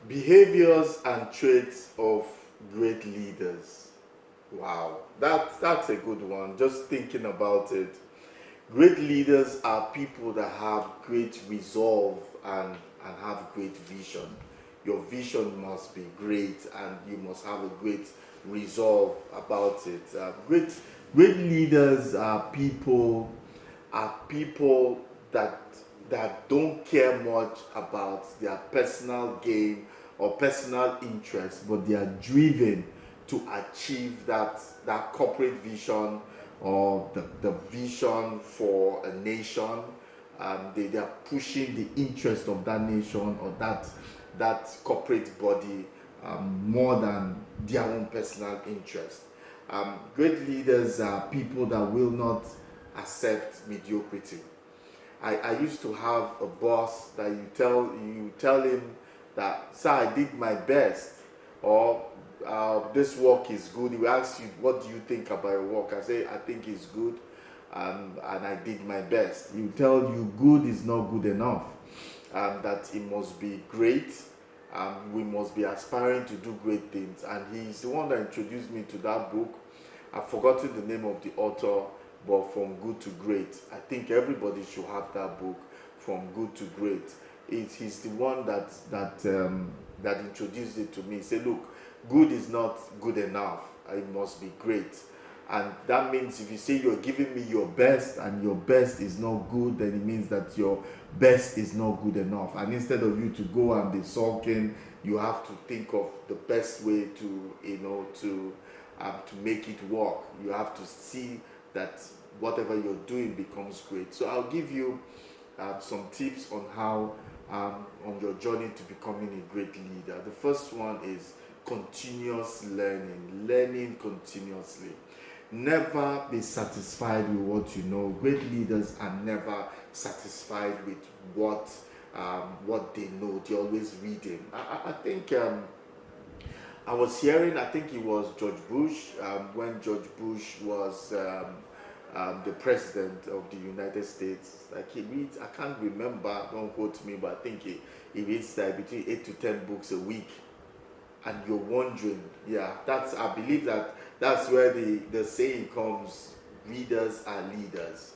Behaviors and traits of great leaders. Wow, that's a good one. Just thinking about it. Great leaders are people that have great resolve and have great vision. Your vision must be great and you must have a great resolve about it. Great leaders are people that don't care much about their personal gain or personal interest, but they are driven to achieve that corporate vision or the vision for a nation. They are pushing the interest of that nation or that corporate body more than their own personal interest. Great leaders are people that will not accept mediocrity. I used to have a boss that you tell him that, sir, I did my best, or this work is good. He will ask you, what do you think about your work? I say, I think it's good, and I did my best. He will tell you good is not good enough, that it must be great. We must be aspiring to do great things, and he's the one that introduced me to that book. I've forgotten the name of the author, but From Good to Great. I think everybody should have that book, From Good to Great. He's the one that introduced it to me. He said, look, good is not good enough. It must be great. And that means if you say you're giving me your best and your best is not good, then it means that your best is not good enough. And instead of you to go and be sulking, you have to think of the best way to make it work. You have to see that whatever you're doing becomes great. So I'll give you some tips on how on your journey to becoming a great leader. The first one is continuous learning continuously. Never be satisfied with what you know. Great leaders are never satisfied with what they know. They're always reading. I think I was hearing, I think it was George Bush, when George Bush was the president of the United States. Like he reads, I can't remember, don't quote me, but I think he reads like between 8 to 10 books a week. And you're wondering, I believe that's where the saying comes, readers are leaders.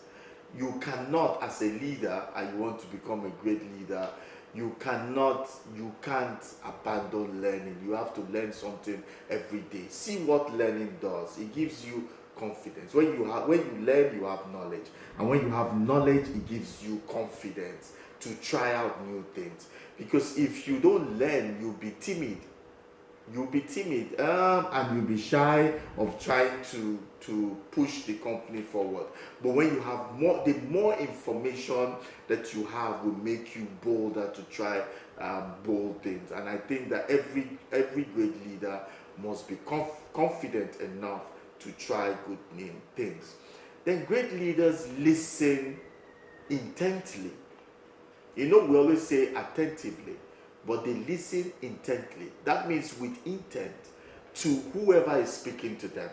You cannot, as a leader, and you want to become a great leader, you can't abandon learning. You have to learn something every day. See what learning does. It gives you confidence. When you learn, you have knowledge. And when you have knowledge, it gives you confidence to try out new things. Because if you don't learn, you'll be timid. And you'll be shy of trying to push the company forward. But when you have the more information that you have will make you bolder to try bold things. And I think that every great leader must be confident enough to try good things. Then great leaders listen intently. We always say attentively, but they listen intently. That means with intent to whoever is speaking to them.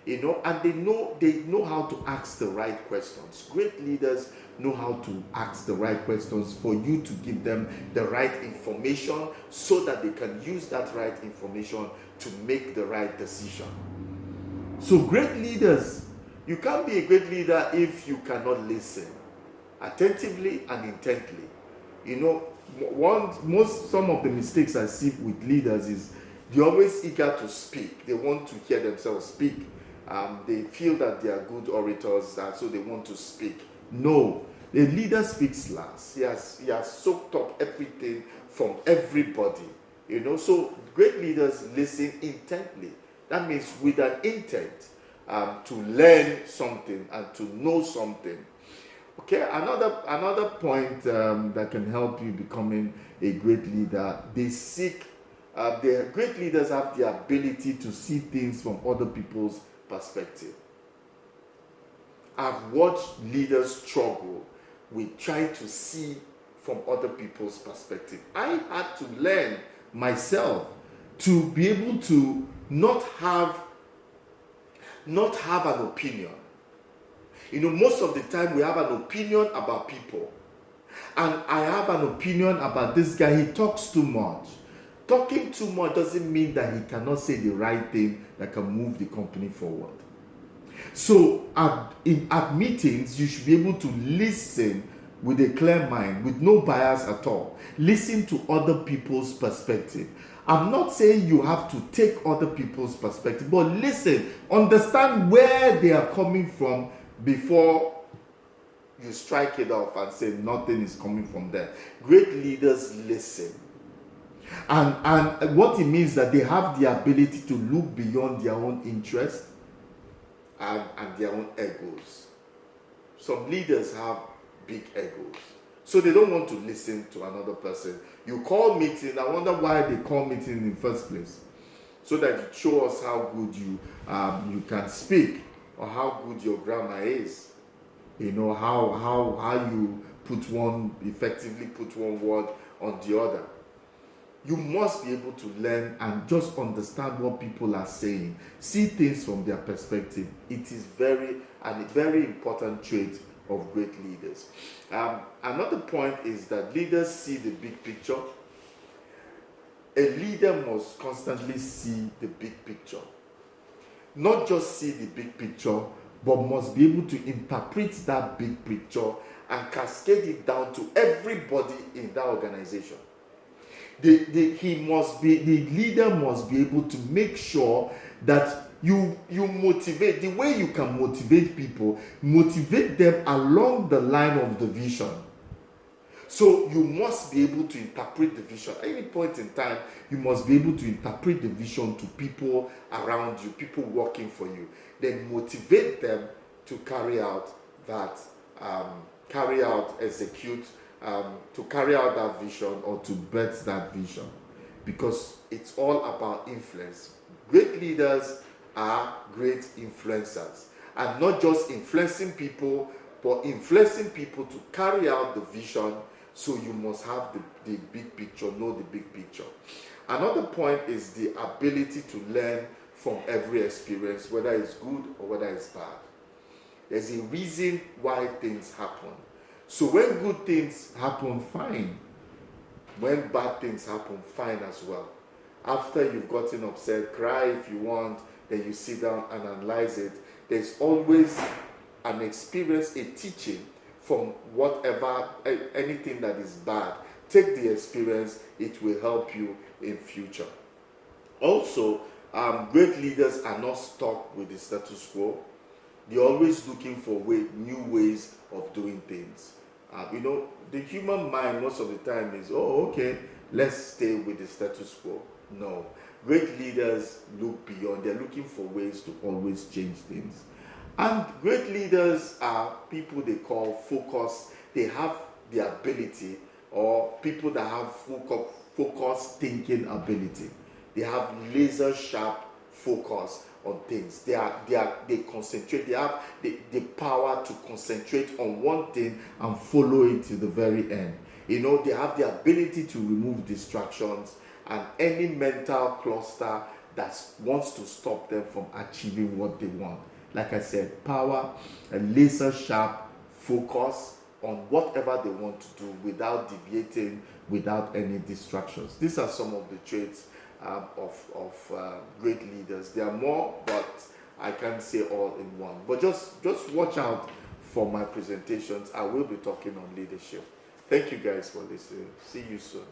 And they know how to ask the right questions. Great leaders know how to ask the right questions for you to give them the right information so that they can use that right information to make the right decision. So great leaders, you can't be a great leader if you cannot listen attentively and intently. Some of the mistakes I see with leaders is they're always eager to speak. They want to hear themselves speak. They feel that they are good orators, and so they want to speak. No, the leader speaks last. He has soaked up everything from everybody. So great leaders listen intently. That means with an intent to learn something and to know something. Okay, another point that can help you becoming a great leader, the great leaders have the ability to see things from other people's perspective. I've watched leaders struggle with trying to see from other people's perspective. I had to learn myself to be able to not have an opinion. Most of the time we have an opinion about people. And I have an opinion about this guy. He talks too much. talking too much doesn't mean that he cannot say the right thing that can move the company forward. So at meetings, you should be able to listen with a clear mind, with no bias at all. Listen to other people's perspective. I'm not saying you have to take other people's perspective, but listen, understand where they are coming from before you strike it off and say nothing is coming from there. Great leaders listen. And what it means that they have the ability to look beyond their own interest and their own egos. Some leaders have big egos, so they don't want to listen to another person. You call meeting, I wonder why they call meeting in the first place, so that you show us how good you can speak, or how good your grammar is. You know how you effectively put one word on the other. You must be able to learn and just understand what people are saying, see things from their perspective. It is a very important trait of great leaders. Another point is that leaders see the big picture. A leader must constantly see the big picture. Not just see the big picture, but must be able to interpret that big picture and cascade it down to everybody in that organization. The leader must be able to make sure that you motivate. The way you can motivate people, motivate them along the line of the vision. So you must be able to interpret the vision. At any point in time, you must be able to interpret the vision to people around you, people working for you. Then motivate them to carry out that, execute, to carry out that vision, or to birth that vision, because it's all about influence. Great leaders are great influencers, and not just influencing people, but influencing people to carry out the vision. So you must have the big picture, know the big picture. Another point is the ability to learn from every experience, whether it's good or whether it's bad. There's a reason why things happen. So when good things happen, fine. When bad things happen, fine as well. After you've gotten upset, cry if you want, then you sit down and analyze it. There's always an experience, a teaching from whatever, anything that is bad. Take the experience, it will help you in future. Also, great leaders are not stuck with the status quo. They're always looking for new ways of doing things. The human mind most of the time is, okay, let's stay with the status quo. No. Great leaders look beyond. They're looking for ways to always change things. And great leaders are people they call focused. They have the ability, or people that have focused thinking ability. They have laser sharp focus on things. They concentrate. They have the power to concentrate on one thing and follow it to the very end. They have the ability to remove distractions and any mental cluster that wants to stop them from achieving what they want. Like I said, power and laser sharp focus on whatever they want to do without deviating, without any distractions. These are some of the traits of great leaders. There are more, but I can't say all in one. But just watch out for my presentations. I will be talking on leadership. Thank you guys for listening. See you soon.